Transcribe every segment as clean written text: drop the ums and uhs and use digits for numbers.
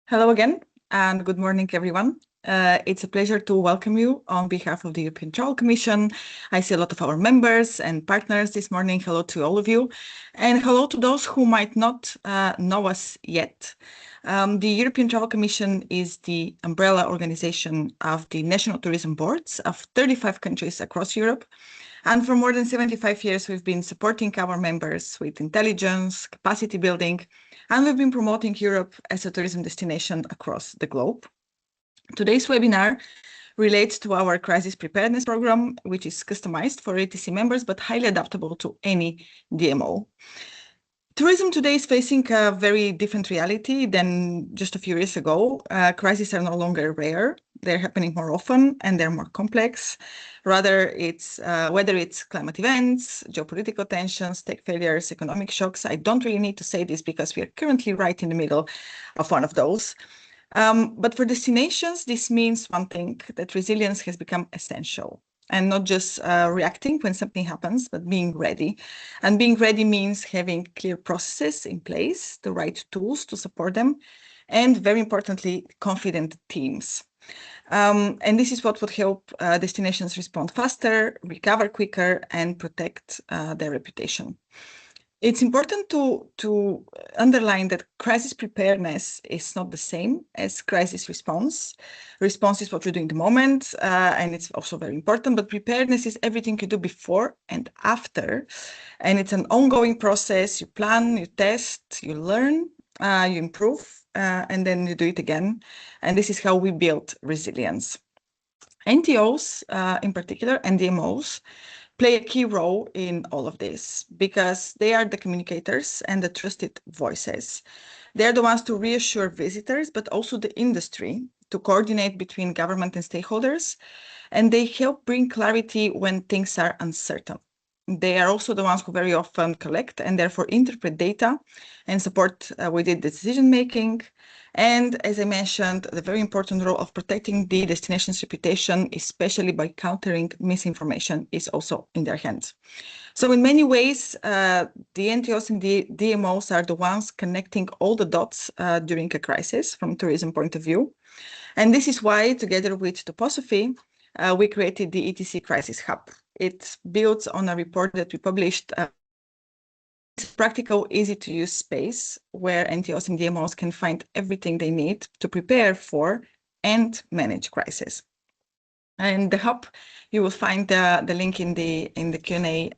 Hello again, and good morning, everyone. It's a pleasure to welcome you on behalf of the European Travel Commission. I see a lot of our members and partners this morning. Hello to all of you, and hello to those who might not know us yet. The European Travel Commission is the umbrella organization of the national tourism boards of 35 countries across Europe. And for more than 75 years, we've been supporting our members with intelligence, capacity building, and we've been promoting Europe as a tourism destination across the globe. Today's webinar relates to our crisis preparedness program, which is customized for ETC members, but highly adaptable to any DMO. Tourism today is facing a very different reality than just a few years ago. Crises are no longer rare. They're happening more often and they're more complex. Rather, whether it's climate events, geopolitical tensions, tech failures, economic shocks. I don't really need to say this because we are currently right in the middle of one of those. But for destinations, this means one thing, that resilience has become essential. And not just reacting when something happens, but being ready. And being ready means having clear processes in place, the right tools to support them, and very importantly, confident teams. And this is what would help destinations respond faster, recover quicker, and protect their reputation. It's important to underline that crisis preparedness is not the same as crisis response. Response is what you do in the moment, and it's also very important, but preparedness is everything you do before and after. And it's an ongoing process. You plan, you test, you learn, you improve, and then you do it again. And this is how we build resilience. NTOs, in particular, and DMOs, play a key role in all of this because they are the communicators and the trusted voices. They're the ones to reassure visitors, but also the industry, to coordinate between government and stakeholders, and they help bring clarity when things are uncertain. They are also the ones who very often collect and therefore interpret data and support with the decision-making. And as I mentioned, the very important role of protecting the destination's reputation, especially by countering misinformation, is also in their hands. So in many ways, the NTOs and the DMOs are the ones connecting all the dots during a crisis from a tourism point of view. And this is why, together with TOPOSOPHY, we created the ETC Crisis Hub. It builds on a report that we published. It's a practical, easy-to-use space where NTOs and DMOs can find everything they need to prepare for and manage crisis. And the hub, you will find the link in the Q&A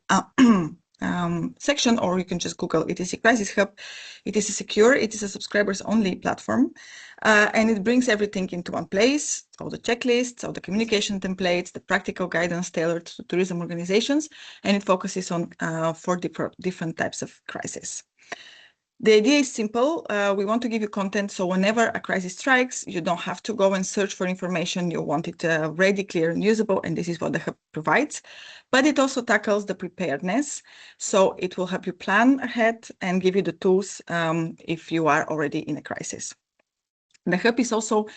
section, or you can just Google ETC Crisis Hub. It is secure, it is a subscribers-only platform, and it brings everything into one place, all the checklists, all the communication templates, the practical guidance tailored to tourism organizations, and it focuses on 4 different types of crisis. The idea is simple. We want to give you content so whenever a crisis strikes, you don't have to go and search for information. You want it ready, clear, and usable, and this is what the hub provides. But it also tackles the preparedness, so it will help you plan ahead and give you the tools if you are already in a crisis. The hub is also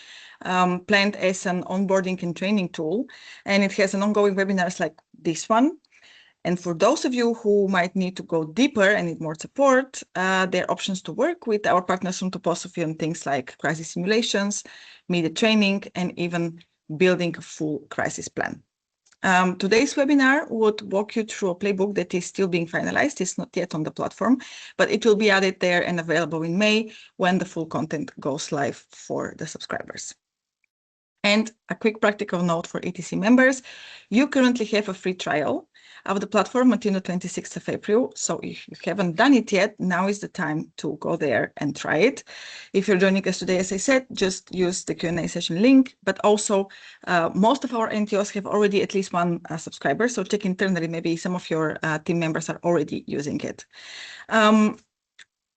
planned as an onboarding and training tool, and it has an ongoing webinars like this one. And for those of you who might need to go deeper and need more support, there are options to work with our partners from TOPOSOPHY on things like crisis simulations, media training, and even building a full crisis plan. Today's webinar would walk you through a playbook that is still being finalized. It's not yet on the platform, but it will be added there and available in May when the full content goes live for the subscribers. And a quick practical note for ETC members, you currently have a free trial of the platform until the 26th of April. So if you haven't done it yet, now is the time to go there and try it. If you're joining us today, as I said, just use the Q&A session link, but also most of our NTOs have already at least one subscriber. So check internally, maybe some of your team members are already using it.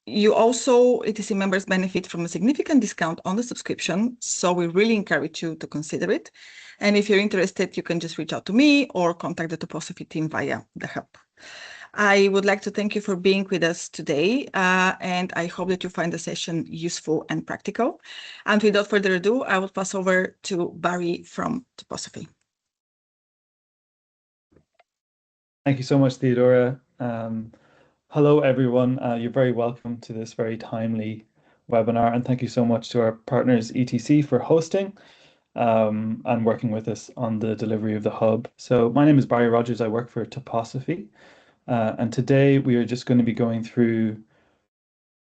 You also, ETC members, benefit from a significant discount on the subscription, so we really encourage you to consider it. And if you're interested, you can just reach out to me or contact the TOPOSOPHY team via the hub. I would like to thank you for being with us today, and I hope that you find the session useful and practical. And without further ado, I will pass over to Barry from TOPOSOPHY. Thank you so much, Theodora. Hello, everyone. You're very welcome to this very timely webinar, and thank you so much to our partners ETC for hosting and working with us on the delivery of the hub. So my name is Barry Rogers. I work for TOPOSOPHY, and today we are just going to be going through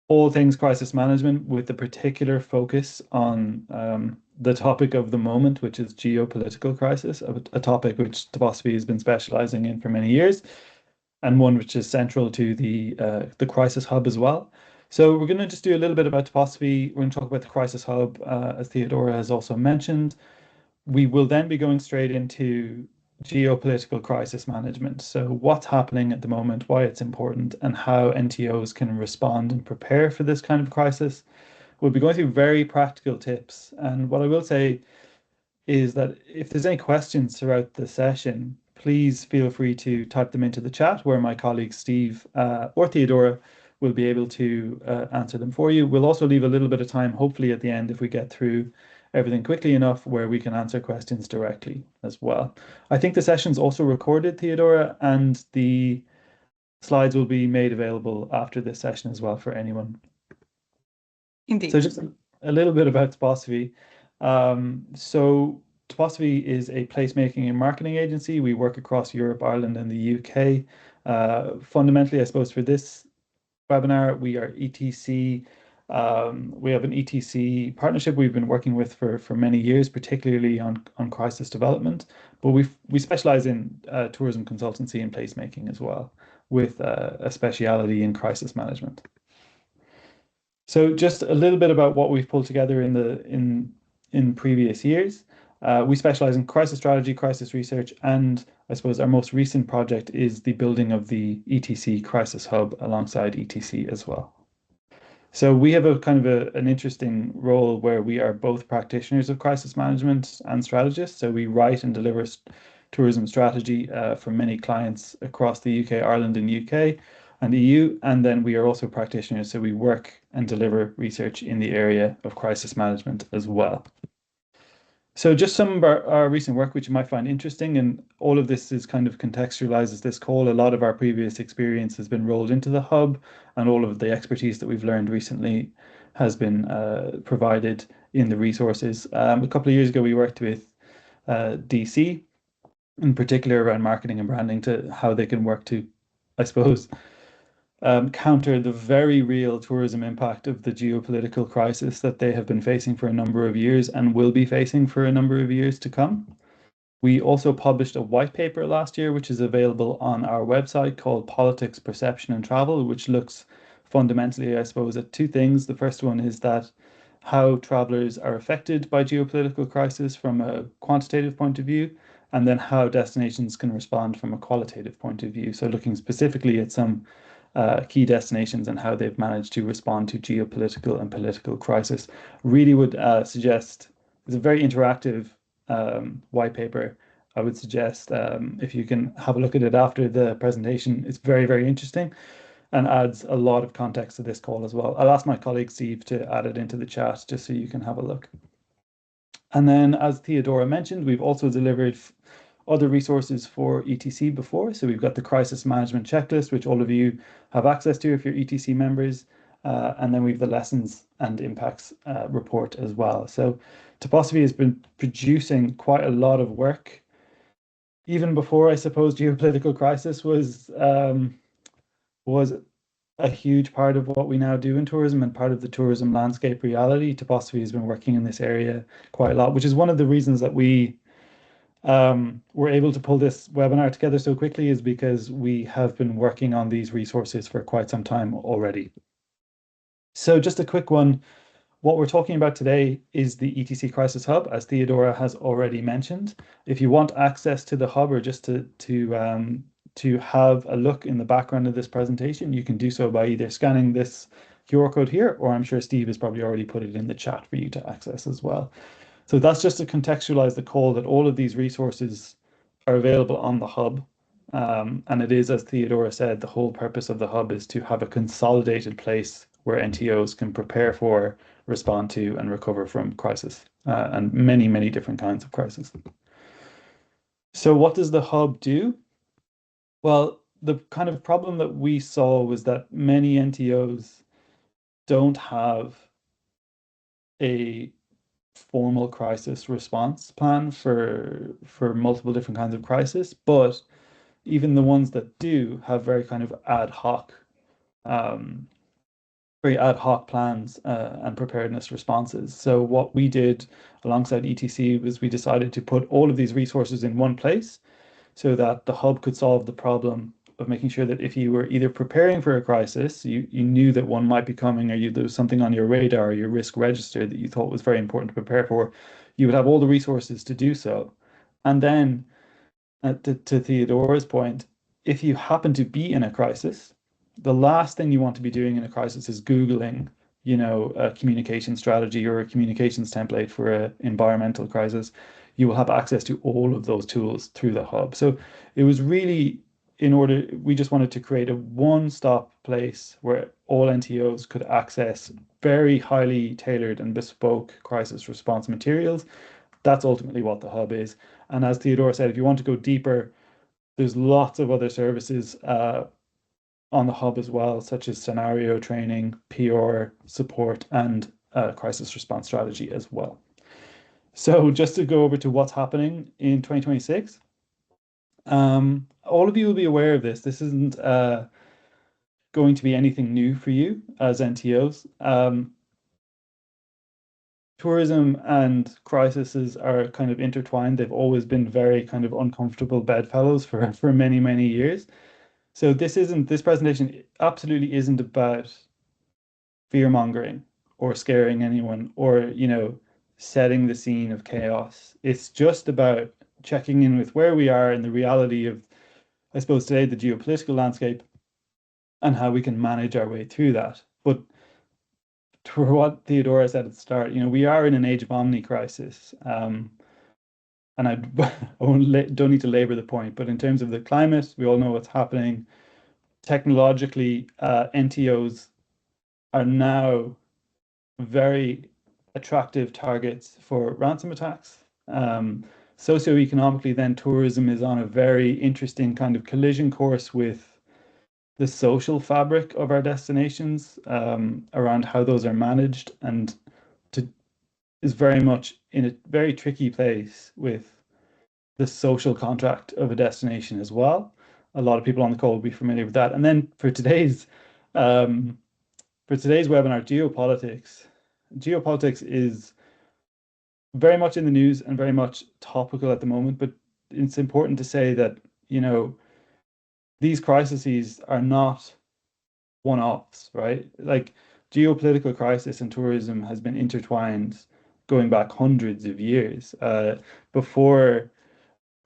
all things crisis management with a particular focus on the topic of the moment, which is geopolitical crisis, a topic which TOPOSOPHY has been specializing in for many years, and one which is central to the Crisis Hub as well. So we're going to just do a little bit about TOPOSOPHY. We're going to talk about the Crisis Hub, as Theodora has also mentioned. We will then be going straight into geopolitical crisis management. So what's happening at the moment, why it's important, and how NTOs can respond and prepare for this kind of crisis. We'll be going through very practical tips. And what I will say is that if there's any questions throughout the session, please feel free to type them into the chat where my colleagues Steve or Theodora will be able to answer them for you. We'll also leave a little bit of time, hopefully at the end, if we get through everything quickly enough, where we can answer questions directly as well. I think the session's also recorded, Theodora, and the slides will be made available after this session as well for anyone. Indeed. So just a little bit about TOPOSOPHY. So TOPOSOPHY is a placemaking and marketing agency. We work across Europe, Ireland, and the UK. Fundamentally, I suppose for this webinar, we are ETC. We have an ETC partnership we've been working with for many years, particularly on crisis development. But we specialize in tourism consultancy and placemaking as well, with a speciality in crisis management. So just a little bit about what we've pulled together in previous years. We specialize in crisis strategy, crisis research, and I suppose our most recent project is the building of the ETC Crisis Hub alongside ETC as well. So we have a kind of an interesting role where we are both practitioners of crisis management and strategists. So we write and deliver tourism strategy for many clients across the UK, Ireland, and UK and EU. And then we are also practitioners, so we work and deliver research in the area of crisis management as well. So just some of our recent work, which you might find interesting, and all of this is kind of contextualizes this call. A lot of our previous experience has been rolled into the hub, and all of the expertise that we've learned recently has been provided in the resources. A couple of years ago, we worked with DC, in particular around marketing and branding, to how they can work to, I suppose, counter the very real tourism impact of the geopolitical crisis that they have been facing for a number of years and will be facing for a number of years to come. We also published a white paper last year, which is available on our website, called Politics, Perception and Travel, which looks fundamentally, I suppose, at two things. The first one is that how travelers are affected by geopolitical crisis from a quantitative point of view, and then how destinations can respond from a qualitative point of view. So looking specifically at some key destinations and how they've managed to respond to geopolitical and political crisis. Really would suggest, it's a very interactive white paper. I would suggest if you can have a look at it after the presentation, it's very, very interesting and adds a lot of context to this call as well. I'll ask my colleague Steve to add it into the chat just so you can have a look. And then, as Theodora mentioned, we've also delivered other resources for ETC before. So we've got the crisis management checklist, which all of you have access to if you're ETC members. And then we've the lessons and impacts report as well. So TOPOSOPHY has been producing quite a lot of work, even before, I suppose, geopolitical crisis was a huge part of what we now do in tourism and part of the tourism landscape reality. TOPOSOPHY has been working in this area quite a lot, which is one of the reasons that we were able to pull this webinar together so quickly, is because we have been working on these resources for quite some time already. So just a quick one. What we're talking about today is the ETC Crisis Hub, as Theodora has already mentioned. If you want access to the hub, or just to have a look in the background of this presentation, you can do so by either scanning this QR code here, or I'm sure Steve has probably already put it in the chat for you to access as well. So that's just to contextualize the call that all of these resources are available on the hub. And it is, as Theodora said, the whole purpose of the hub is to have a consolidated place where NTOs can prepare for, respond to, and recover from crisis, and many, many different kinds of crisis. So what does the hub do? Well, the kind of problem that we saw was that many NTOs don't have a formal crisis response plan for multiple different kinds of crisis, but even the ones that do have very kind of um, very ad hoc plans and preparedness responses. So what we did alongside ETC was we decided to put all of these resources in one place so that the hub could solve the problem of making sure that if you were either preparing for a crisis, you knew that one might be coming, or there was something on your radar or your risk register that you thought was very important to prepare for, you would have all the resources to do so. And then, to Theodora's point, if you happen to be in a crisis, the last thing you want to be doing in a crisis is Googling, a communication strategy or a communications template for an environmental crisis. You will have access to all of those tools through the hub. So it was really we just wanted to create a one-stop place where all NTOs could access very highly tailored and bespoke crisis response materials. That's ultimately what the hub is. And as Theodora said, if you want to go deeper, there's lots of other services on the hub as well, such as scenario training, PR support, and crisis response strategy as well. So just to go over to what's happening in 2026, all of you will be aware of this. This isn't going to be anything new for you as NTOs. Tourism and crises are kind of intertwined. They've always been very kind of uncomfortable bedfellows for many, many years. So this presentation absolutely isn't about fear mongering or scaring anyone or, setting the scene of chaos. It's just about checking in with where we are and the reality of, I suppose, today, the geopolitical landscape and how we can manage our way through that. But for what Theodora said at the start, we are in an age of omni-crisis. And I don't need to labor the point, but in terms of the climate, we all know what's happening. Technologically, NTOs are now very attractive targets for ransom attacks. Socioeconomically, then tourism is on a very interesting kind of collision course with the social fabric of our destinations, around how those are managed, and is very much in a very tricky place with the social contract of a destination as well. A lot of people on the call will be familiar with that. And then for today's webinar, geopolitics. Geopolitics is very much in the news and very much topical at the moment, but it's important to say that, these crises are not one-offs, right? Like, geopolitical crisis and tourism has been intertwined going back hundreds of years. Before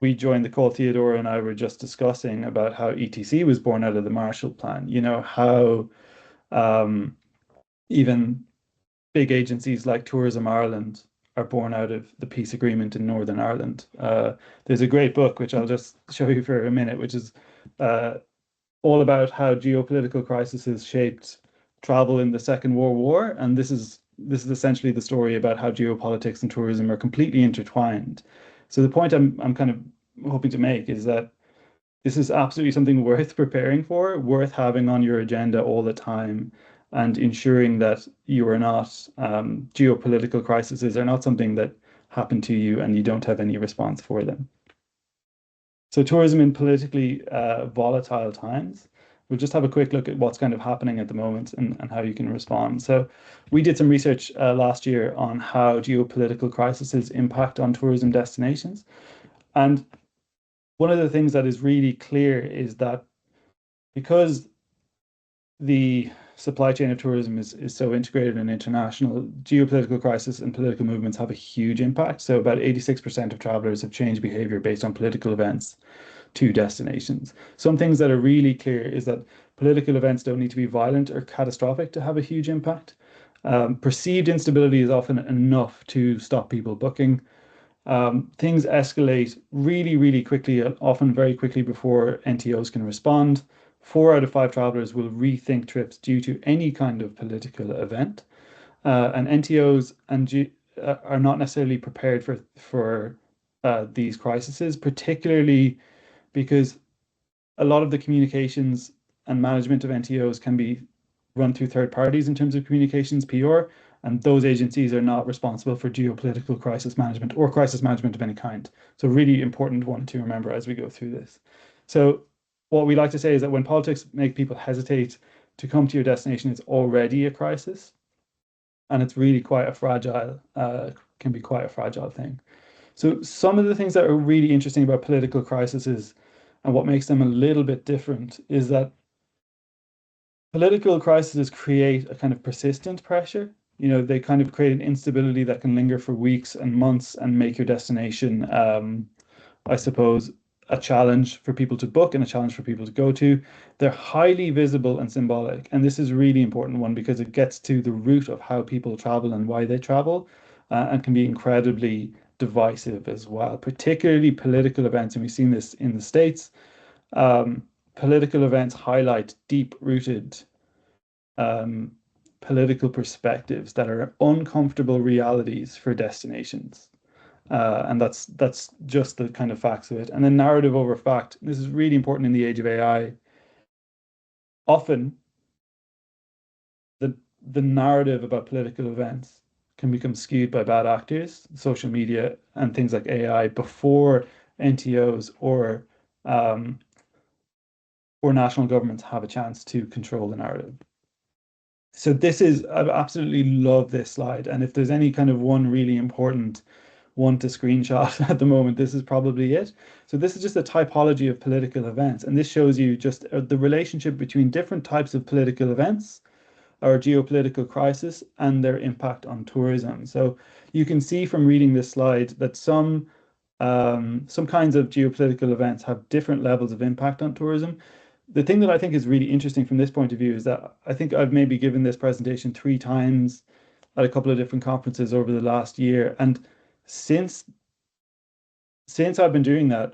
we joined the call, Theodora and I were just discussing about how ETC was born out of the Marshall Plan, how even big agencies like Tourism Ireland are born out of the peace agreement in Northern Ireland. There's a great book, which I'll just show you for a minute, which is all about how geopolitical crises shaped travel in the Second World War. And this is essentially the story about how geopolitics and tourism are completely intertwined. So the point I'm kind of hoping to make is that this is absolutely something worth preparing for, worth having on your agenda all the time, and ensuring that you are not, geopolitical crises are not something that happen to you and you don't have any response for them. So tourism in politically volatile times. We'll just have a quick look at what's kind of happening at the moment and how you can respond. So we did some research last year on how geopolitical crises impact on tourism destinations. And one of the things that is really clear is that because the supply chain of tourism is so integrated and international, geopolitical crisis and political movements have a huge impact. So about 86% of travelers have changed behavior based on political events to destinations. Some things that are really clear is that political events don't need to be violent or catastrophic to have a huge impact. Perceived instability is often enough to stop people booking. Things escalate really, really quickly, often very quickly before NTOs can respond. 4 out of 5 travelers will rethink trips due to any kind of political event. And NTOs are not necessarily prepared for these crises, particularly because a lot of the communications and management of NTOs can be run through third parties in terms of communications, PR, And those agencies are not responsible for geopolitical crisis management or crisis management of any kind. So really important one to remember as we go through this. So what we like to say is that when politics make people hesitate to come to your destination, it's already a crisis. And it's really quite a fragile, can be quite a fragile thing. So some of the things that are really interesting about political crises and what makes them a little bit different is that political crises create a kind of persistent pressure. They kind of create an instability that can linger for weeks and months and make your destination, I suppose, a challenge for people to book and a challenge for people to go to. They're highly visible and symbolic. And this is a really important one because it gets to the root of how people travel and why they travel, and can be incredibly divisive as well, particularly political events. And we've seen this in the States. Political events highlight deep-rooted political perspectives that are uncomfortable realities for destinations. And that's just the kind of facts of it. And then narrative over fact. This is really important in the age of AI. Often, the narrative about political events can become skewed by bad actors, social media, and things like AI before NTOs or national governments have a chance to control the narrative. So I absolutely love this slide. And if there's any kind of one really important one to screenshot at the moment, this is probably it. So this is just a typology of political events. And this shows you just the relationship between different types of political events or geopolitical crisis and their impact on tourism. So you can see from reading this slide that some kinds of geopolitical events have different levels of impact on tourism. The thing that I think is really interesting from this point of view is that I think I've maybe given this presentation 3 times at a couple of different conferences over the last year. And since I've been doing that,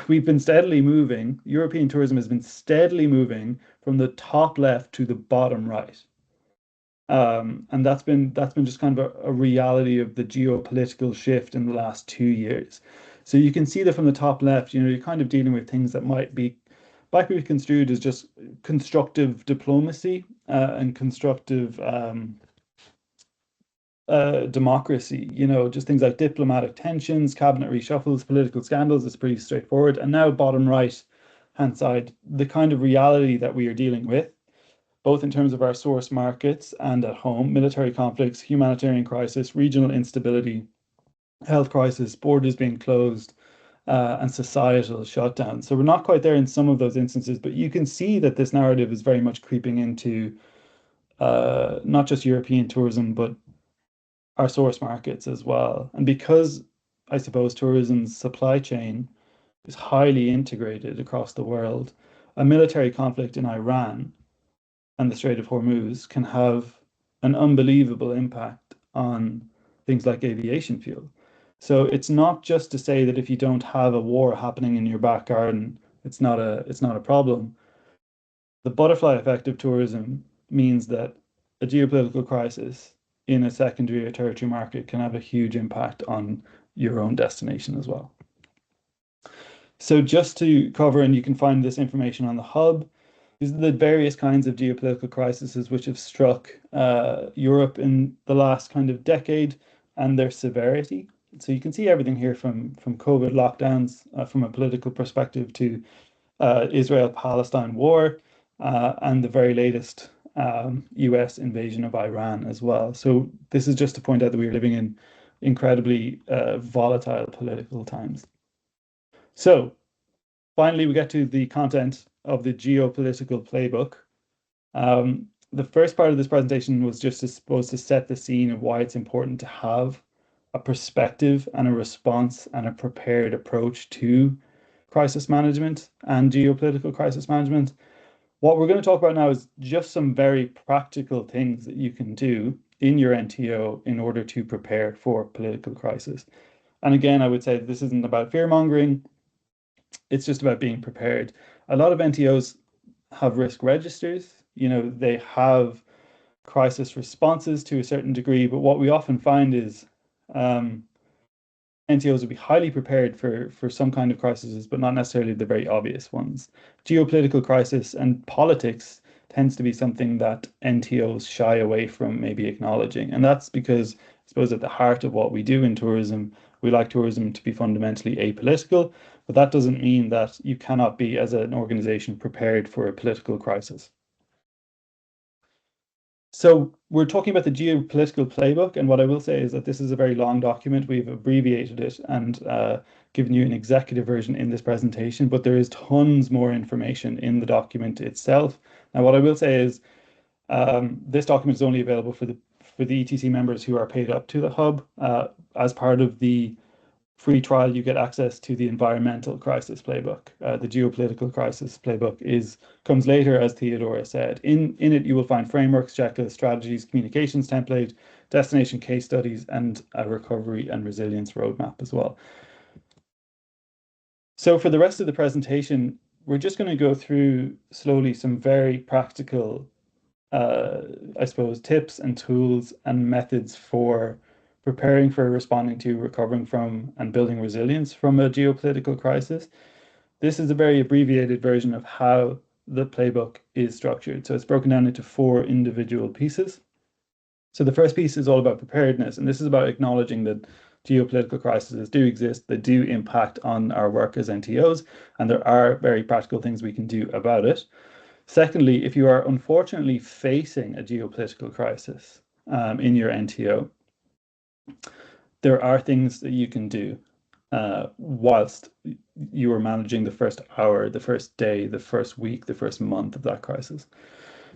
we've been steadily moving, European tourism has been steadily moving from the top left to the bottom right. And that's been just kind of a reality of the geopolitical shift in the last 2 years. So you can see that from the top left, you're kind of dealing with things that might be construed as just constructive diplomacy and constructive democracy, just things like diplomatic tensions, cabinet reshuffles, political scandals. It's pretty straightforward. And now bottom right hand side, the kind of reality that we are dealing with, both in terms of our source markets and at home: military conflicts, humanitarian crisis, regional instability, health crisis, borders being closed, and societal shutdown. So we're not quite there in some of those instances, but you can see that this narrative is very much creeping into not just European tourism, but our source markets as well. And because I suppose tourism's supply chain is highly integrated across the world, a military conflict in Iran and the Strait of Hormuz can have an unbelievable impact on things like aviation fuel. So it's not just to say that if you don't have a war happening in your back garden, it's not a problem. The butterfly effect of tourism means that a geopolitical crisis in a secondary or tertiary market can have a huge impact on your own destination as well. So just to cover, and you can find this information on the hub, these are the various kinds of geopolitical crises which have struck Europe in the last kind of decade and their severity. So you can see everything here from COVID lockdowns from a political perspective to Israel-Palestine war and the very latest US invasion of Iran as well. So this is just to point out that we're living in incredibly volatile political times. So finally, we get to the content of the Geo-political Playbook. The first part of this presentation was just supposed to set the scene of why it's important to have a perspective and a response and a prepared approach to crisis management and geopolitical crisis management. What we're going to talk about now is just some very practical things that you can do in your NTO in order to prepare for political crisis. And again, I would say this isn't about fear-mongering. It's just about being prepared. A lot of NTOs have risk registers. They have crisis responses to a certain degree, but what we often find is NTOs will be highly prepared for some kind of crises, but not necessarily the very obvious ones. Geopolitical crisis and politics tends to be something that NTOs shy away from maybe acknowledging. And that's because, I suppose, at the heart of what we do in tourism, we like tourism to be fundamentally apolitical, but that doesn't mean that you cannot be, as an organization, prepared for a political crisis. So we're talking about the Geo-political Playbook, and what I will say is that this is a very long document. We've abbreviated it and given you an executive version in this presentation, but there is tons more information in the document itself. Now, what I will say is this document is only available for the ETC members who are paid up to the hub. As part of the free trial, you get access to the environmental crisis playbook. The geopolitical crisis playbook comes later, as Theodora said. In it, you will find frameworks, checklists, strategies, communications template, destination case studies, and a recovery and resilience roadmap as well. So for the rest of the presentation, we're just going to go through slowly some very practical, I suppose, tips and tools and methods for preparing for, responding to, recovering from, and building resilience from a geopolitical crisis. This is a very abbreviated version of how the playbook is structured. So it's broken down into 4 individual pieces. So the first piece is all about preparedness, and this is about acknowledging that geopolitical crises do exist, they do impact on our work as NTOs, and there are very practical things we can do about it. Secondly, if you are unfortunately facing a geopolitical crisis in your NTO, there are things that you can do whilst you are managing the first hour, the first day, the first week, the first month of that crisis.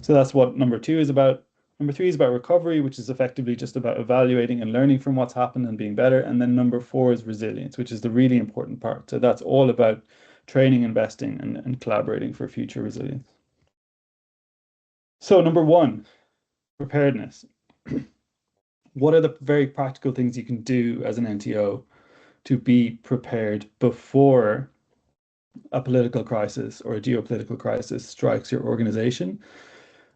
So that's what number 2 is about. Number 3 is about recovery, which is effectively just about evaluating and learning from what's happened and being better. And then number 4 is resilience, which is the really important part. So that's all about training, investing, and collaborating for future resilience. So number 1, preparedness. What are the very practical things you can do as an NTO to be prepared before a political crisis or a geopolitical crisis strikes your organization?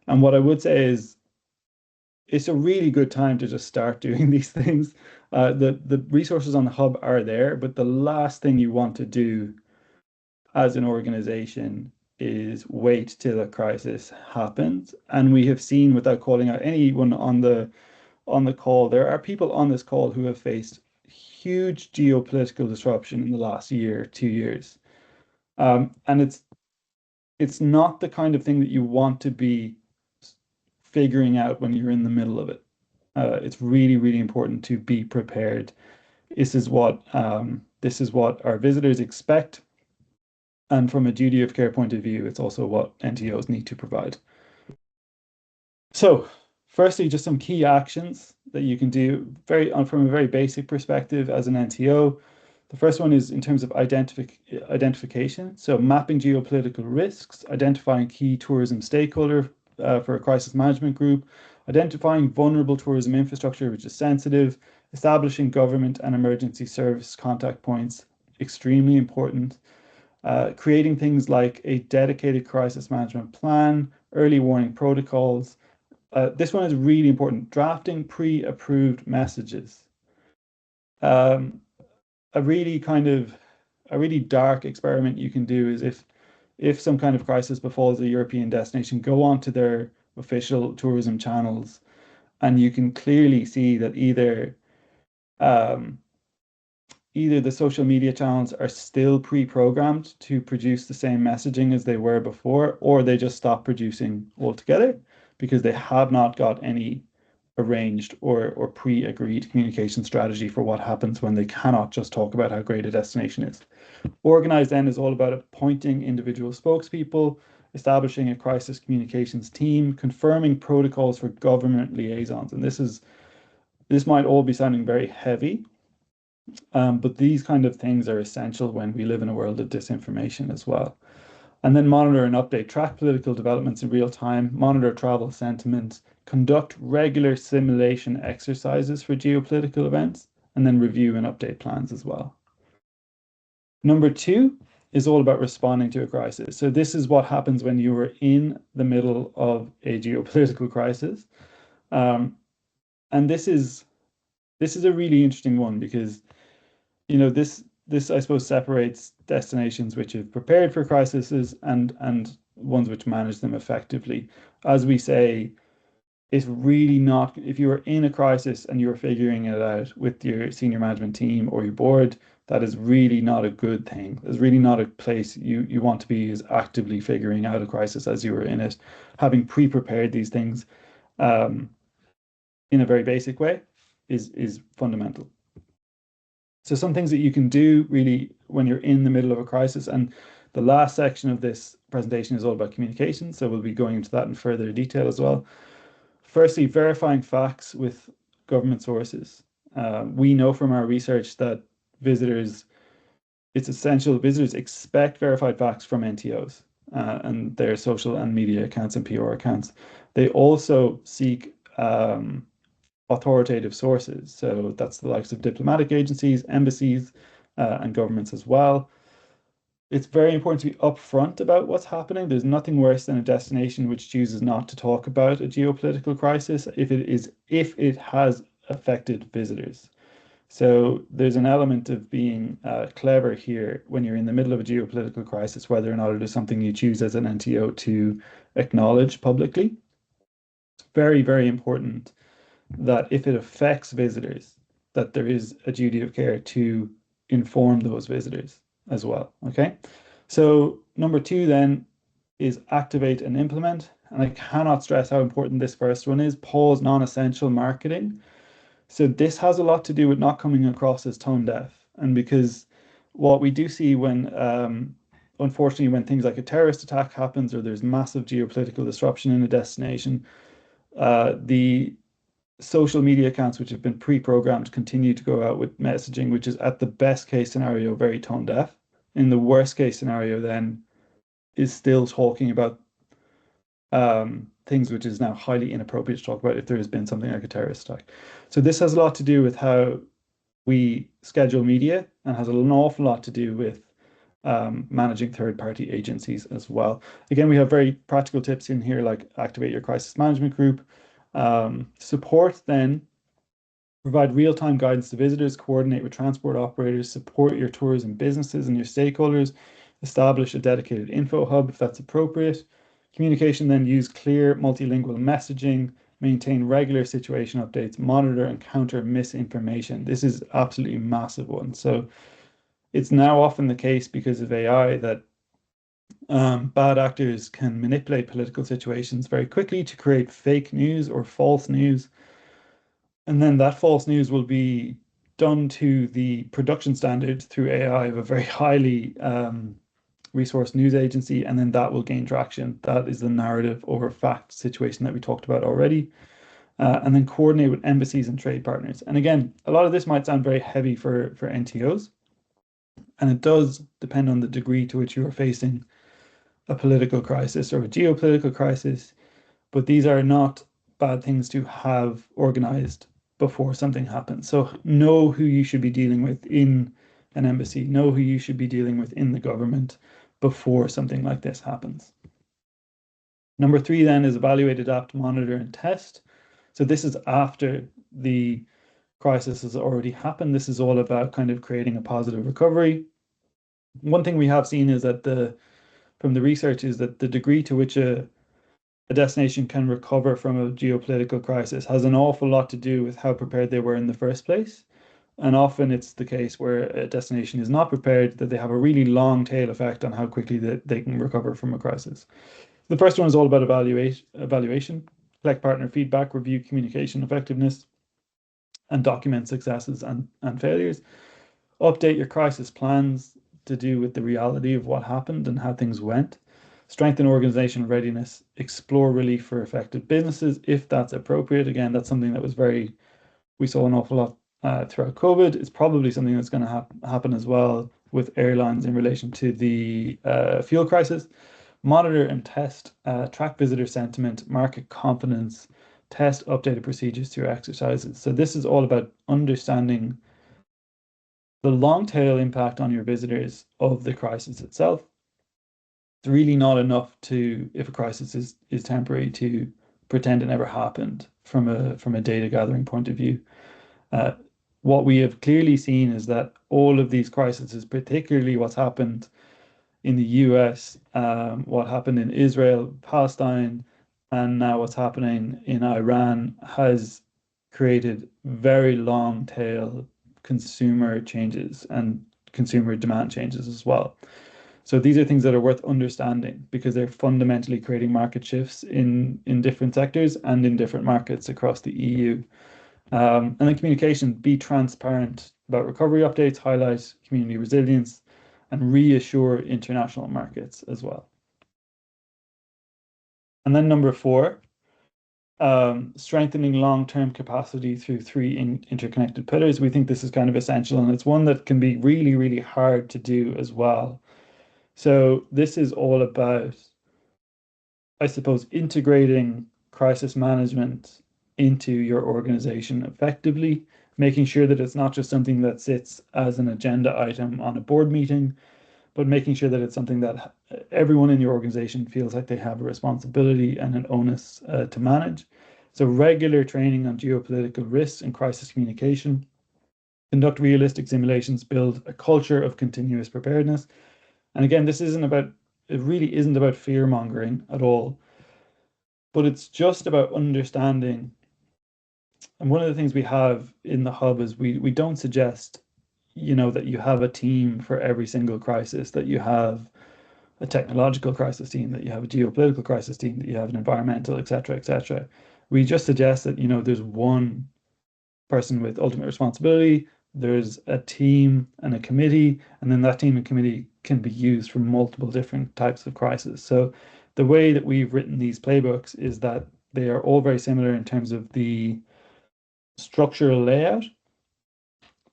And what I would say is it's a really good time to just start doing these things. The resources on the hub are there, but the last thing you want to do as an organization is wait till a crisis happens. And we have seen, without calling out anyone on the call, there are people on this call who have faced huge geopolitical disruption in the last year, 2 years. And it's not the kind of thing that you want to be figuring out when you're in the middle of it. It's really, really important to be prepared. This is what our visitors expect. And from a duty of care point of view, it's also what NTOs need to provide. So firstly, just some key actions that you can do from a very basic perspective as an NTO. The first one is in terms of identification. So mapping geopolitical risks, identifying key tourism stakeholder for a crisis management group, identifying vulnerable tourism infrastructure, which is sensitive, establishing government and emergency service contact points, extremely important. Creating things like a dedicated crisis management plan, early warning protocols. This one is really important. Drafting pre-approved messages. A really dark experiment you can do is if some kind of crisis befalls a European destination, go onto their official tourism channels, and you can clearly see that either the social media channels are still pre-programmed to produce the same messaging as they were before, or they just stop producing altogether because they have not got any arranged or pre-agreed communication strategy for what happens when they cannot just talk about how great a destination is. Organized then is all about appointing individual spokespeople, establishing a crisis communications team, confirming protocols for government liaisons. And this might all be sounding very heavy, but these kind of things are essential when we live in a world of disinformation as well. And then monitor and update, track political developments in real time, monitor travel sentiment, conduct regular simulation exercises for geopolitical events, and then review and update plans as well. Number 2 is all about responding to a crisis. So this is what happens when you are in the middle of a geopolitical crisis. And this is a really interesting one because this I suppose separates destinations which have prepared for crises and ones which manage them effectively. As we say, it's really not, if you are in a crisis and you're figuring it out with your senior management team or your board, that is really not a good thing. It's really not a place you want to be, is actively figuring out a crisis as you were in it. Having pre-prepared these things in a very basic way is fundamental. So some things that you can do really when you're in the middle of a crisis, and the last section of this presentation is all about communication, so we'll be going into that in further detail as well. Firstly, verifying facts with government sources. We know from our research that it's essential, visitors expect verified facts from NTOs and their social and media accounts and PR accounts. They also seek authoritative sources. So that's the likes of diplomatic agencies, embassies, and governments as well. It's very important to be upfront about what's happening. There's nothing worse than a destination which chooses not to talk about a geopolitical crisis if it has affected visitors. So there's an element of being clever here when you're in the middle of a geopolitical crisis, whether or not it is something you choose as an NTO to acknowledge publicly. It's very, very important that if it affects visitors, that there is a duty of care to inform those visitors as well. Okay, so number 2 then is activate and implement. And I cannot stress how important this first one is. Pause non-essential marketing. So this has a lot to do with not coming across as tone deaf. And because what we do see when, unfortunately, when things like a terrorist attack happens or there's massive geopolitical disruption in a destination, the social media accounts which have been pre-programmed continue to go out with messaging, which is at the best case scenario, very tone deaf. In the worst case scenario, then is still talking about things which is now highly inappropriate to talk about if there has been something like a terrorist attack. So this has a lot to do with how we schedule media and has an awful lot to do with managing third-party agencies as well. Again, we have very practical tips in here, like activate your crisis management group. Support then, provide real-time guidance to visitors, coordinate with transport operators, support your tourism businesses and your stakeholders, establish a dedicated info hub if that's appropriate. Communication then, use clear multilingual messaging, maintain regular situation updates, monitor and counter misinformation. This is absolutely massive one. So it's now often the case because of AI that bad actors can manipulate political situations very quickly to create fake news or false news. And then that false news will be done to the production standards through AI of a very highly resource news agency, and then that will gain traction. That is the narrative over fact situation that we talked about already. And then coordinate with embassies and trade partners. And again, a lot of this might sound very heavy for NTOs, and it does depend on the degree to which you are facing a political crisis or a geopolitical crisis, but these are not bad things to have organized before something happens. So know who you should be dealing with in an embassy, know who you should be dealing with in the government before something like this happens. Number 3 then is evaluate, adapt, monitor, and test. So this is after the crisis has already happened. This is all about kind of creating a positive recovery. One thing we have seen is that from the research is that the degree to which a destination can recover from a geopolitical crisis has an awful lot to do with how prepared they were in the first place. And often it's the case where a destination is not prepared, that they have a really long tail effect on how quickly they can recover from a crisis. The first one is all about evaluation, collect partner feedback, review communication effectiveness, and document successes and failures. Update your crisis plans to do with the reality of what happened and how things went. Strengthen organization readiness, explore relief for affected businesses if that's appropriate. Again, that's something that we saw an awful lot throughout COVID. It's probably something that's going to happen as well with airlines in relation to the fuel crisis. Monitor and test, track visitor sentiment, market confidence, test updated procedures through exercises. So this is all about understanding the long tail impact on your visitors of the crisis itself. It's really not enough to, if a crisis is temporary, to pretend it never happened from a data gathering point of view. What we have clearly seen is that all of these crises, particularly what's happened in the US, what happened in Israel, Palestine, and now what's happening in Iran has created very long tail consumer changes and consumer demand changes as well. So these are things that are worth understanding because they're fundamentally creating market shifts in different sectors and in different markets across the EU. And then communication, be transparent about recovery updates, highlight community resilience, and reassure international markets as well. And then number 4, strengthening long-term capacity through 3 interconnected pillars. We think this is kind of essential, and it's one that can be really, really hard to do as well. So this is all about, I suppose, integrating crisis management into your organization effectively, making sure that it's not just something that sits as an agenda item on a board meeting, but making sure that it's something that everyone in your organization feels like they have a responsibility and an onus to manage. So regular training on geopolitical risks and crisis communication, conduct realistic simulations, build a culture of continuous preparedness. And again, it really isn't about fear mongering at all, but it's just about understanding. And one of the things we have in the hub is we don't suggest, that you have a team for every single crisis, that you have a technological crisis team, that you have a geopolitical crisis team, that you have an environmental, et cetera, et cetera. We just suggest that, there's one person with ultimate responsibility, there's a team and a committee, and then that team and committee can be used for multiple different types of crisis. So the way that we've written these playbooks is that they are all very similar in terms of the structural layout,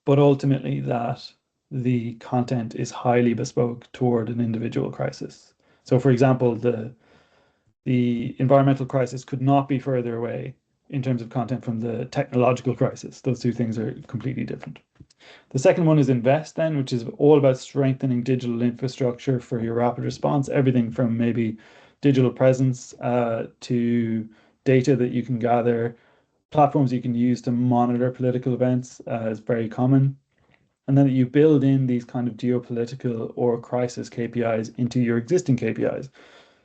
but ultimately that the content is highly bespoke toward an individual crisis. So for example, the environmental crisis could not be further away in terms of content from the technological crisis. Those two things are completely different. The second one is invest then, which is all about strengthening digital infrastructure for your rapid response, everything from maybe digital presence to data that you can gather, platforms you can use to monitor political events is very common. And then you build in these kind of geopolitical or crisis KPIs into your existing KPIs.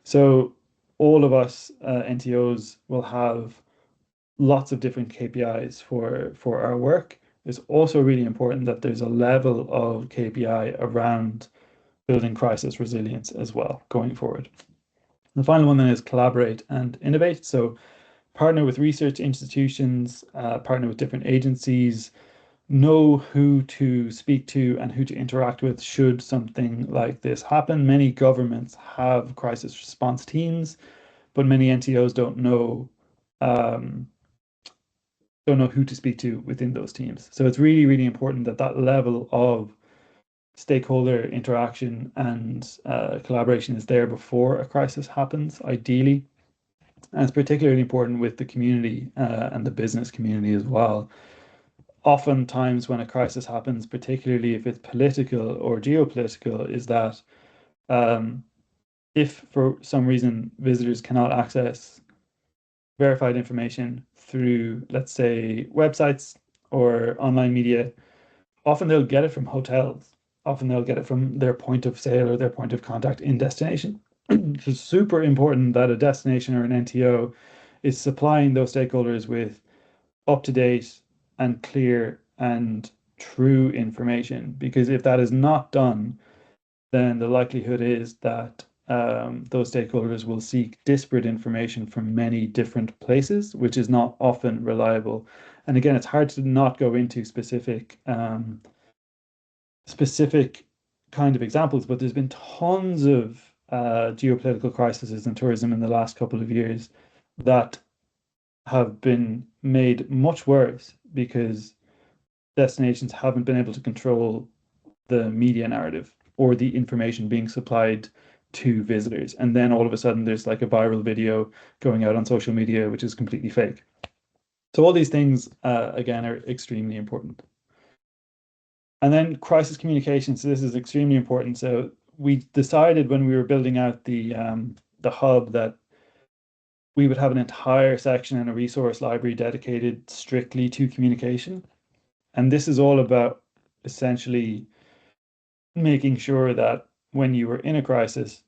So all of us NTOs will have lots of different KPIs for our work. It's also really important that there's a level of KPI around building crisis resilience as well going forward. The final one then is collaborate and innovate. So partner with research institutions, partner with different agencies, know who to speak to and who to interact with should something like this happen. Many governments have crisis response teams, but many NTOs don't know who to speak to within those teams. So it's really, really important that that level of stakeholder interaction and collaboration is there before a crisis happens, ideally. And it's particularly important with the community and the business community as well. Oftentimes when a crisis happens, particularly if it's political or geopolitical, is that if for some reason visitors cannot access verified information through, let's say, websites or online media, often they'll get it from hotels. Often they'll get it from their point of sale or their point of contact in destination. It's super important that a destination or an NTO is supplying those stakeholders with up-to-date and clear and true information, because if that is not done, then the likelihood is that those stakeholders will seek disparate information from many different places, which is not often reliable. And again, it's hard to not go into specific kind of examples, but there's been tons of geopolitical crises in tourism in the last couple of years that have been made much worse because destinations haven't been able to control the media narrative or the information being supplied to visitors. And then all of a sudden there's like a viral video going out on social media, which is completely fake. So all these things, again, are extremely important. And then crisis communication. So this is extremely important. So we decided when we were building out the hub that we would have an entire section and a resource library dedicated strictly to communication. And this is all about essentially making sure that when you were in a crisis,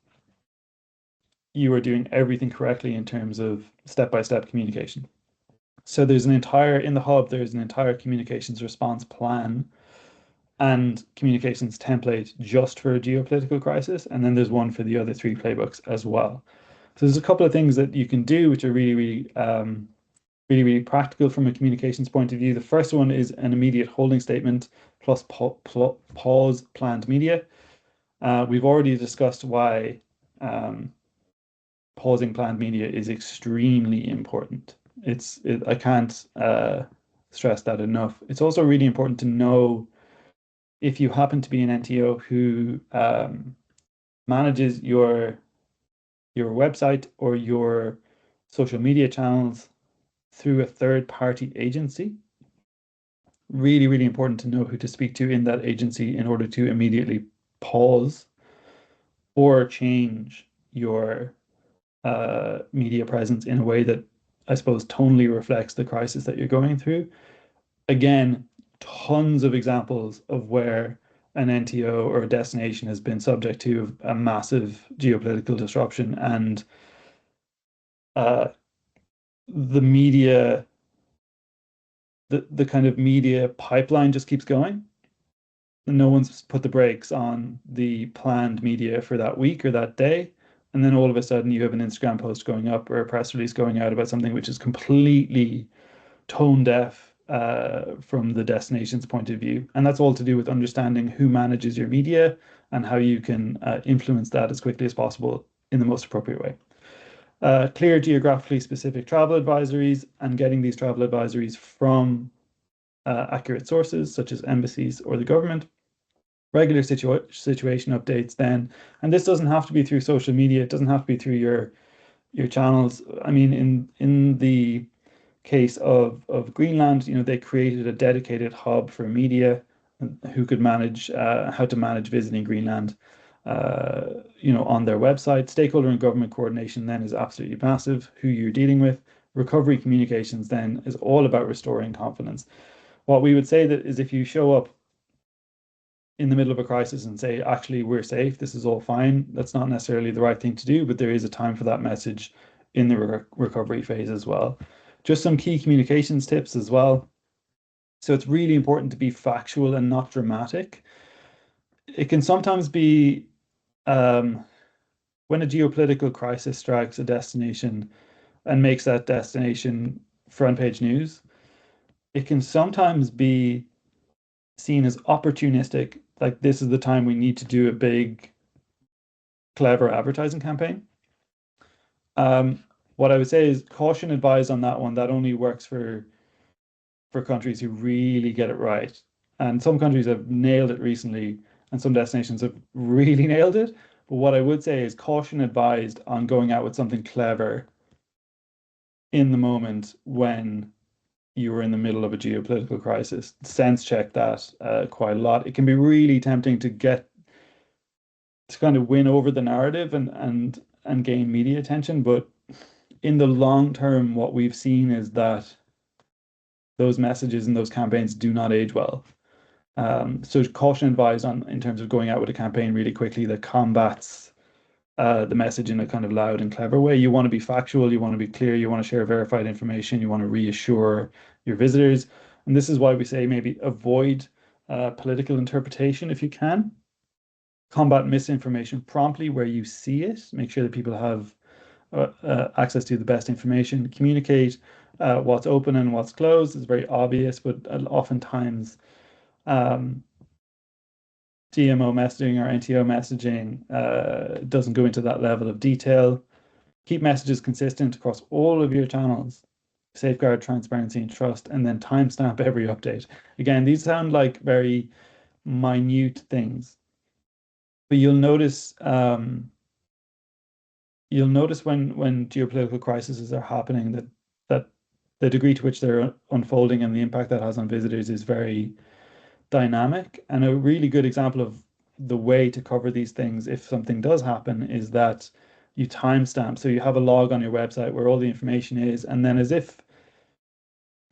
you were doing everything correctly in terms of step-by-step communication. So there's in the hub, there's an entire communications response plan and communications template just for a geopolitical crisis. And then there's one for the other three playbooks as well. So there's a couple of things that you can do, which are really practical from a communications point of view. The first one is an immediate holding statement plus pause planned media. We've already discussed why pausing planned media is extremely important. I can't stress that enough. It's also really important to know if you happen to be an NTO who manages your website or your social media channels through a third-party agency. Really important to know who to speak to in that agency in order to immediately pause or change your media presence in a way that I suppose tonally reflects the crisis that you're going through. Again, tons of examples of where an NTO or a destination has been subject to a massive geopolitical disruption, and the media, the kind of media pipeline just keeps going. No one's put the brakes on the planned media for that week or that day. And then all of a sudden you have an Instagram post going up or a press release going out about something which is completely tone deaf from the destination's point of view. And that's all to do with understanding who manages your media and how you can influence that as quickly as possible in the most appropriate way. Clear geographically specific travel advisories and getting these travel advisories from accurate sources such as embassies or the government. Regular situation updates then, and this doesn't have to be through social media, it doesn't have to be through your channels. I mean, in the case of Greenland, they created a dedicated hub for media who could manage how to manage visiting Greenland on their website. Stakeholder and government coordination then is absolutely massive, who you're dealing with. Recovery communications then is all about restoring confidence. What we would say that is if you show up in the middle of a crisis and say, actually, we're safe, this is all fine, that's not necessarily the right thing to do, but there is a time for that message in the recovery phase as well. Just some key communications tips as well. So it's really important to be factual and not dramatic. It can sometimes be when a geopolitical crisis strikes a destination and makes that destination front page news, it can sometimes be seen as opportunistic, like this is the time we need to do a big, clever advertising campaign. What I would say is caution advised on that one. That only works for countries who really get it right. And some countries have nailed it recently, and some destinations have really nailed it. But what I would say is caution advised on going out with something clever in the moment when you were in the middle of a geopolitical crisis. Sense check that quite a lot. It can be really tempting to kind of win over the narrative and gain media attention, but in the long term, what we've seen is that those messages and those campaigns do not age well. So caution advised in terms of going out with a campaign really quickly that combats the message in a kind of loud and clever way. You want to be factual, you want to be clear, you want to share verified information, you want to reassure your visitors. And this is why we say maybe avoid political interpretation if you can. Combat misinformation promptly where you see it. Make sure that people have access to the best information. Communicate what's open and what's closed. It's very obvious, but oftentimes DMO messaging or NTO messaging doesn't go into that level of detail. Keep messages consistent across all of your channels. Safeguard transparency and trust, and then timestamp every update. Again, these sound like very minute things, but you'll notice when geopolitical crises are happening that the degree to which they're unfolding and the impact that has on visitors is very dynamic. And a really good example of the way to cover these things if something does happen is that you timestamp. So you have a log on your website where all the information is, and then as if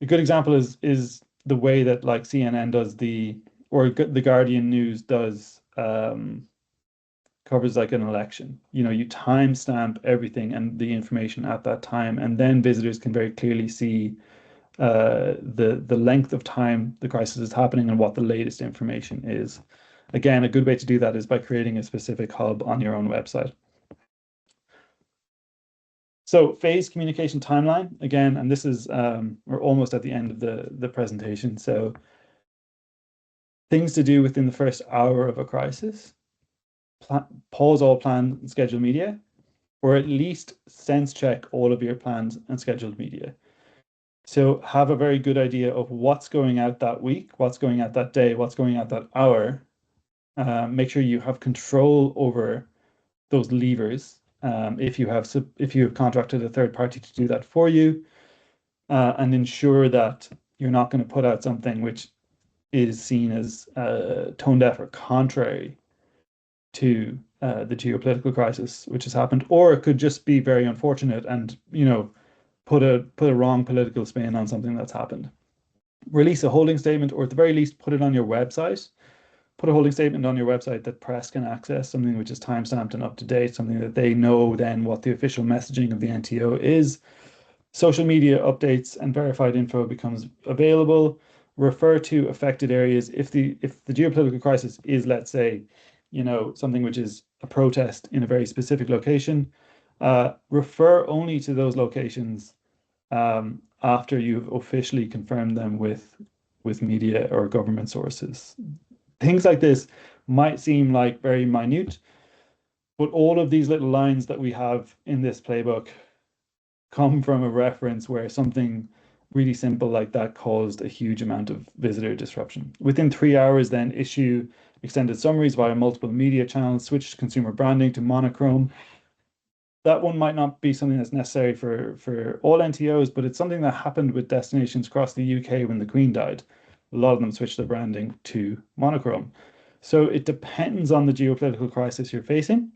a good example is the way that like CNN does or the Guardian News does covers like an election. You know, you timestamp everything and the information at that time, and then visitors can very clearly see the length of time the crisis is happening and what the latest information is. Again, a good way to do that is by creating a specific hub on your own website. So phase communication timeline, again, and this is, we're almost at the end of the presentation. So things to do within the first hour of a crisis, pause all planned and scheduled media, or at least sense check all of your planned and scheduled media. So have a very good idea of what's going out that week, what's going out that day, what's going out that hour. Make sure you have control over those levers. If you have contracted a third party to do that for you, and ensure that you're not going to put out something which is seen as tone deaf or contrary to the geopolitical crisis which has happened, or it could just be very unfortunate and, you know, put a wrong political spin on something that's happened. Release a holding statement, or at the very least, put it on your website. Put a holding statement on your website that press can access, something which is timestamped and up to date, something that they know then what the official messaging of the NTO is. Social media updates and verified info becomes available. Refer to affected areas. If the geopolitical crisis is, let's say, you know, something which is a protest in a very specific location, refer only to those locations after you've officially confirmed them with media or government sources. Things like this might seem like very minute, but all of these little lines that we have in this playbook come from a reference where something really simple like that caused a huge amount of visitor disruption. Within 3 hours, then issue extended summaries via multiple media channels, switch consumer branding to monochrome. That one might not be something that's necessary for all NTOs, but it's something that happened with destinations across the UK when the Queen died. A lot of them switched their branding to monochrome. So it depends on the geopolitical crisis you're facing.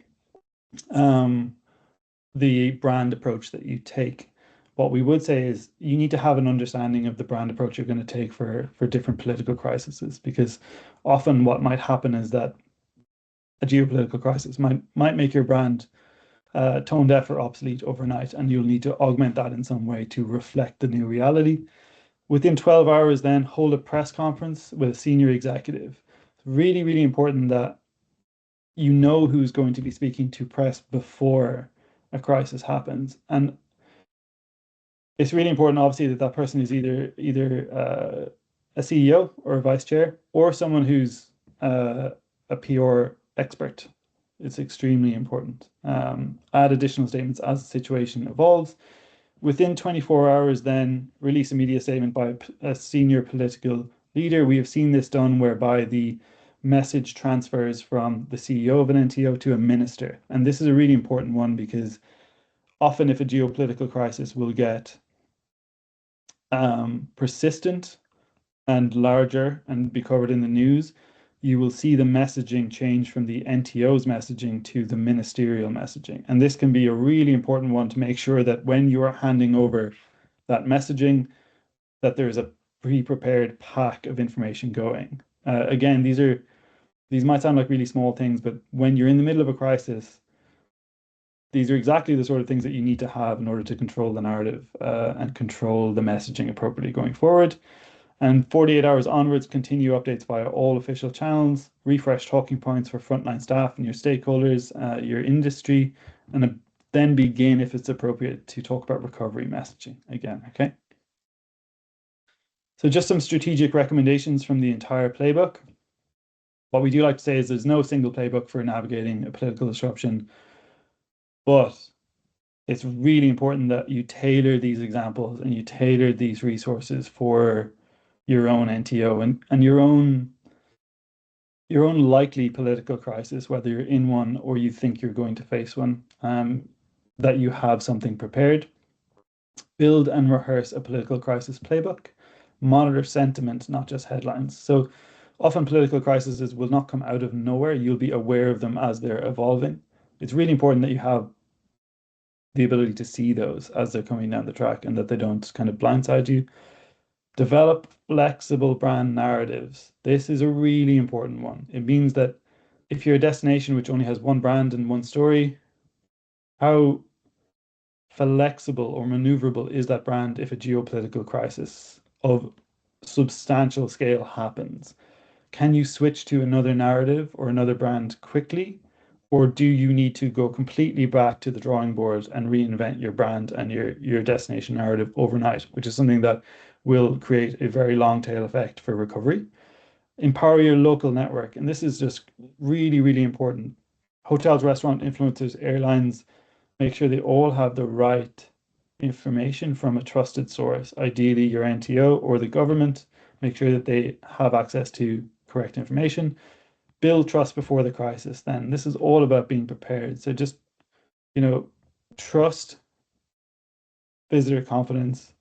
The brand approach that you take. What we would say is you need to have an understanding of the brand approach you're going to take for different political crises, because often what might happen is that a geopolitical crisis might make your brand tone deaf or obsolete overnight, and you'll need to augment that in some way to reflect the new reality. Within 12 hours, then hold a press conference with a senior executive. It's really, really important that you know who's going to be speaking to press before a crisis happens. And it's really important, obviously, that person is either a CEO or a vice chair, or someone who's a PR expert. It's extremely important. Add additional statements as the situation evolves. Within 24 hours, then release a media statement by a senior political leader. We have seen this done whereby the message transfers from the CEO of an NTO to a minister. And this is a really important one, because often if a geopolitical crisis will get persistent and larger and be covered in the news, you will see the messaging change from the NTO's messaging to the ministerial messaging. And this can be a really important one to make sure that when you are handing over that messaging, that there's a pre-prepared pack of information going. Again, these might sound like really small things, but when you're in the middle of a crisis, these are exactly the sort of things that you need to have in order to control the narrative and control the messaging appropriately going forward. And 48 hours onwards, continue updates via all official channels, refresh talking points for frontline staff and your stakeholders, your industry, and then begin, if it's appropriate, to talk about recovery messaging again, okay? So just some strategic recommendations from the entire playbook. What we do like to say is there's no single playbook for navigating a political disruption, but it's really important that you tailor these examples and you tailor these resources for your own NTO and your own likely political crisis, whether you're in one or you think you're going to face one, that you have something prepared. Build and rehearse a political crisis playbook. Monitor sentiment, not just headlines. So often political crises will not come out of nowhere. You'll be aware of them as they're evolving. It's really important that you have the ability to see those as they're coming down the track and that they don't kind of blindside you. Develop flexible brand narratives. This is a really important one. It means that if you're a destination which only has one brand and one story, how flexible or maneuverable is that brand if a geopolitical crisis of substantial scale happens? Can you switch to another narrative or another brand quickly? Or do you need to go completely back to the drawing board and reinvent your brand and your destination narrative overnight, which is something that will create a very long tail effect for recovery? Empower your local network. And this is just really, really important. Hotels, restaurant influencers, airlines, make sure they all have the right information from a trusted source, ideally your NTO or the government. Make sure that they have access to correct information. Build trust before the crisis. Then this is all about being prepared. So just, trust, visitor confidence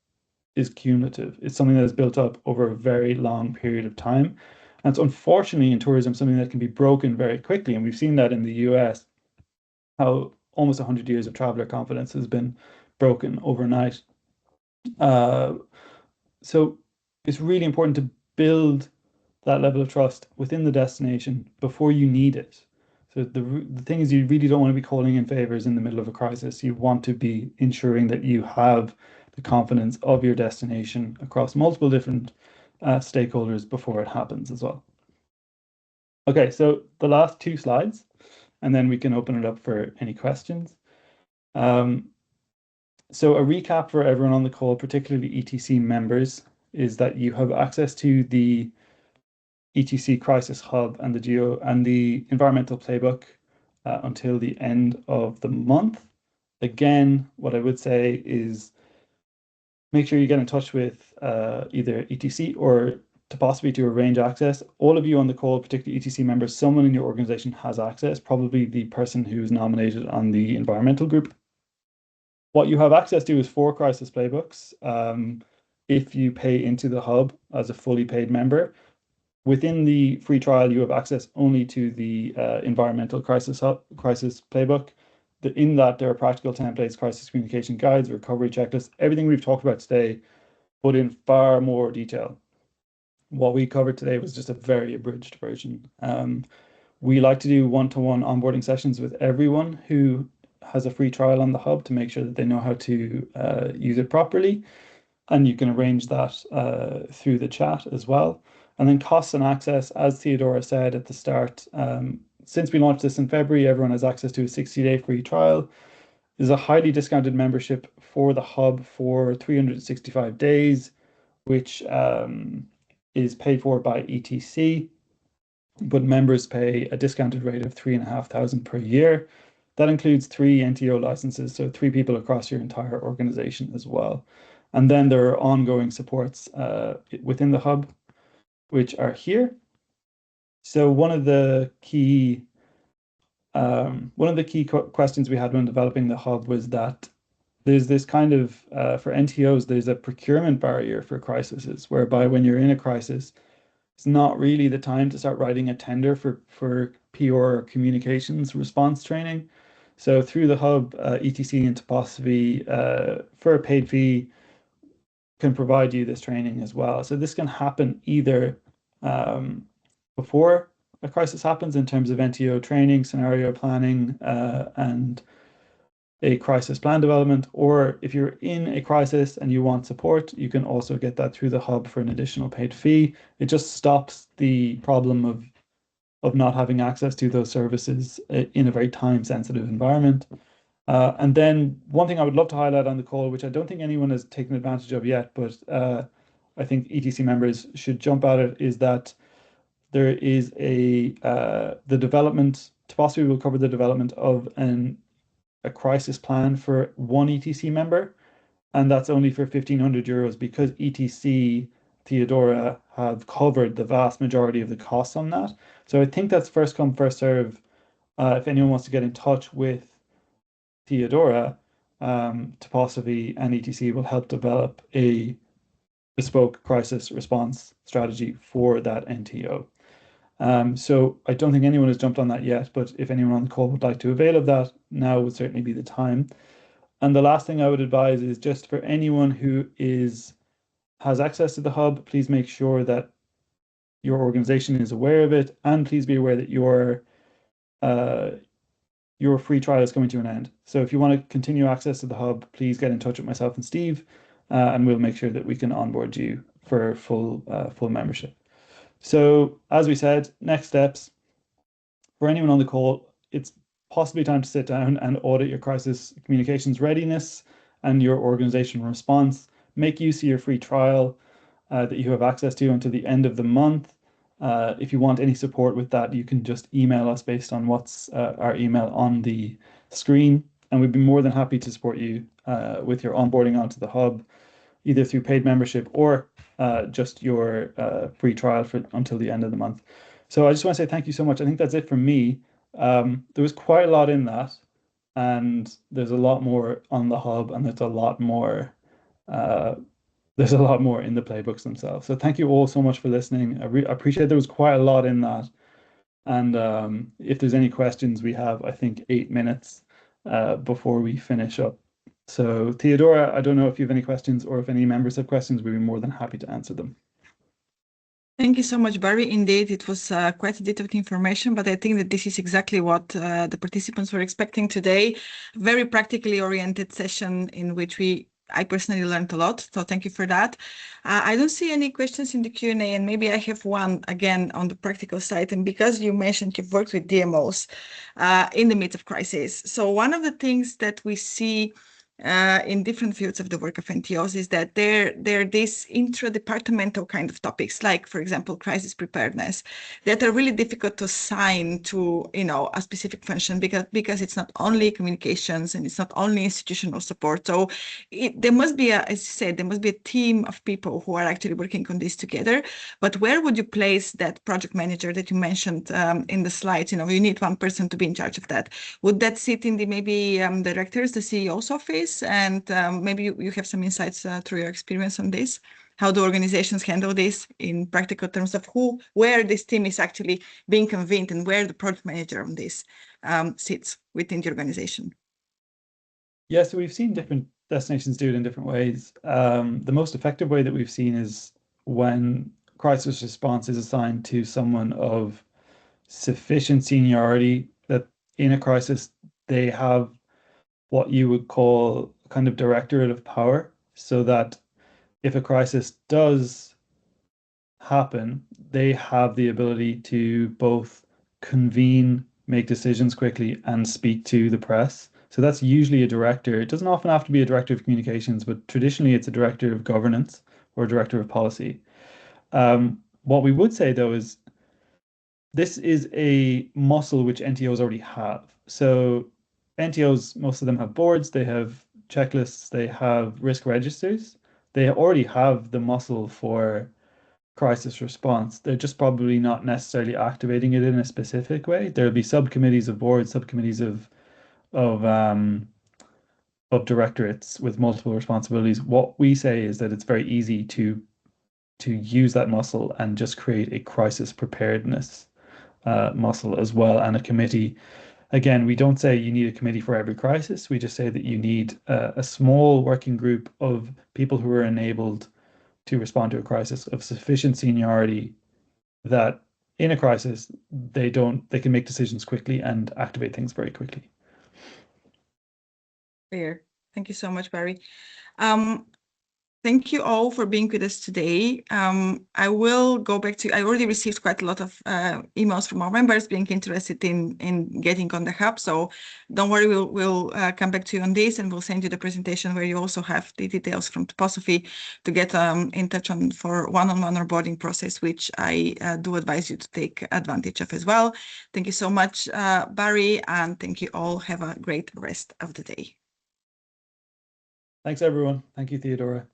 is cumulative. It's something that is built up over a very long period of time. And it's unfortunately in tourism something that can be broken very quickly. And we've seen that in the US, how almost 100 years of traveler confidence has been broken overnight. So it's really important to build that level of trust within the destination before you need it. So the thing is, you really don't want to be calling in favors in the middle of a crisis. You want to be ensuring that you have the confidence of your destination across multiple different stakeholders before it happens as well. Okay, so the last two slides, and then we can open it up for any questions. So a recap for everyone on the call, particularly ETC members, is that you have access to the ETC Crisis Hub and the Environmental Playbook until the end of the month. Again, what I would say is make sure you get in touch with either ETC or TOPOSOPHY to arrange access. All of you on the call, particularly ETC members, someone in your organization has access, probably the person who is nominated on the environmental group. What you have access to is 4 crisis playbooks. If you pay into the hub as a fully paid member, within the free trial, you have access only to the environmental crisis playbook. In that, there are practical templates, crisis communication guides, recovery checklists, everything we've talked about today, but in far more detail. What we covered today was just a very abridged version. We like to do one-to-one onboarding sessions with everyone who has a free trial on the hub to make sure that they know how to use it properly. And you can arrange that through the chat as well. And then costs and access, as Theodora said at the start, since we launched this in February, everyone has access to a 60-day free trial. There's a highly discounted membership for the hub for 365 days, which is paid for by ETC, but members pay a discounted rate of $3,500 per year. That includes 3 NTO licenses, so 3 people across your entire organization as well. And then there are ongoing supports within the hub, which are here. So one of the key questions we had when developing the hub was that there's this kind of for NTOs, there's a procurement barrier for crises, whereby when you're in a crisis, it's not really the time to start writing a tender for PR communications response training. So through the hub, ETC and TOPOSOPHY, for a paid fee, can provide you this training as well. So this can happen either before a crisis happens in terms of NTO training, scenario planning, and a crisis plan development, or if you're in a crisis and you want support, you can also get that through the hub for an additional paid fee. It just stops the problem of not having access to those services in a very time-sensitive environment. And then one thing I would love to highlight on the call, which I don't think anyone has taken advantage of yet, but I think ETC members should jump at it, is that there is the development, TOPOSOPHY will cover the development of a crisis plan for one ETC member, and that's only for €1,500 because ETC Theodora have covered the vast majority of the costs on that. So I think that's first come, first serve. If anyone wants to get in touch with Theodora, TOPOSOPHY and ETC will help develop a bespoke crisis response strategy for that NTO. So I don't think anyone has jumped on that yet, but if anyone on the call would like to avail of that, now would certainly be the time. And the last thing I would advise is just for anyone who has access to the hub, please make sure that your organization is aware of it, and please be aware that your your free trial is coming to an end. So if you want to continue access to the hub, please get in touch with myself and Steve, and we'll make sure that we can onboard you for full membership. So as we said, next steps for anyone on the call, it's possibly time to sit down and audit your crisis communications readiness and your organizational response. Make use of your free trial that you have access to until the end of the month. If you want any support with that, you can just email us based on what's our email on the screen, and we'd be more than happy to support you with your onboarding onto the hub, either through paid membership or just your free trial until the end of the month. So I just want to say thank you so much. I think that's it from me. There was quite a lot in that, and there's a lot more on the hub, and there's a lot more in the playbooks themselves. So thank you all so much for listening. I appreciate there was quite a lot in that. And if there's any questions, we have, I think, 8 minutes before we finish up. So Theodora, I don't know if you have any questions or if any members have questions, we'd be more than happy to answer them. Thank you so much, Barry. Indeed, it was quite a detailed information, but I think that this is exactly what the participants were expecting today. Very practically oriented session in which I personally learned a lot, so thank you for that. I don't see any questions in the Q&A, and maybe I have one again on the practical side. And because you mentioned you've worked with DMOs in the midst of crisis, so one of the things that we see in different fields of the work of NTOs is that they're these intra-departmental kind of topics, like, for example, crisis preparedness, that are really difficult to assign to, a specific function because it's not only communications and it's not only institutional support. So there must be, as you said, there must be a team of people who are actually working on this together. But where would you place that project manager that you mentioned in the slides? You need one person to be in charge of that. Would that sit in the maybe directors, the CEO's office? And maybe you have some insights through your experience on this. How do organizations handle this in practical terms of where this team is actually being convened and where the project manager on this sits within the organization? Yeah, so we've seen different destinations do it in different ways. The most effective way that we've seen is when crisis response is assigned to someone of sufficient seniority that in a crisis they have what you would call kind of directorate of power, so that if a crisis does happen, they have the ability to both convene, make decisions quickly, and speak to the press. So that's usually a director. It doesn't often have to be a director of communications, but traditionally it's a director of governance or a director of policy. What we would say, though, is this is a muscle which NTOs already have. So NTOs, most of them have boards, they have checklists, they have risk registers. They already have the muscle for crisis response. They're just probably not necessarily activating it in a specific way. There'll be subcommittees of boards, subcommittees of directorates with multiple responsibilities. What we say is that it's very easy to use that muscle and just create a crisis preparedness muscle as well, and a committee. Again, we don't say you need a committee for every crisis. We just say that you need a small working group of people who are enabled to respond to a crisis of sufficient seniority that in a crisis, they can make decisions quickly and activate things very quickly. Clear. Thank you so much, Barry. Thank you all for being with us today. I will go back to, I already received quite a lot of emails from our members being interested in getting on the hub. So don't worry, we'll come back to you on this, and we'll send you the presentation where you also have the details from TOPOSOPHY to get in touch for one-on-one onboarding process, which I do advise you to take advantage of as well. Thank you so much, Barry, and thank you all. Have a great rest of the day. Thanks, everyone. Thank you, Theodora.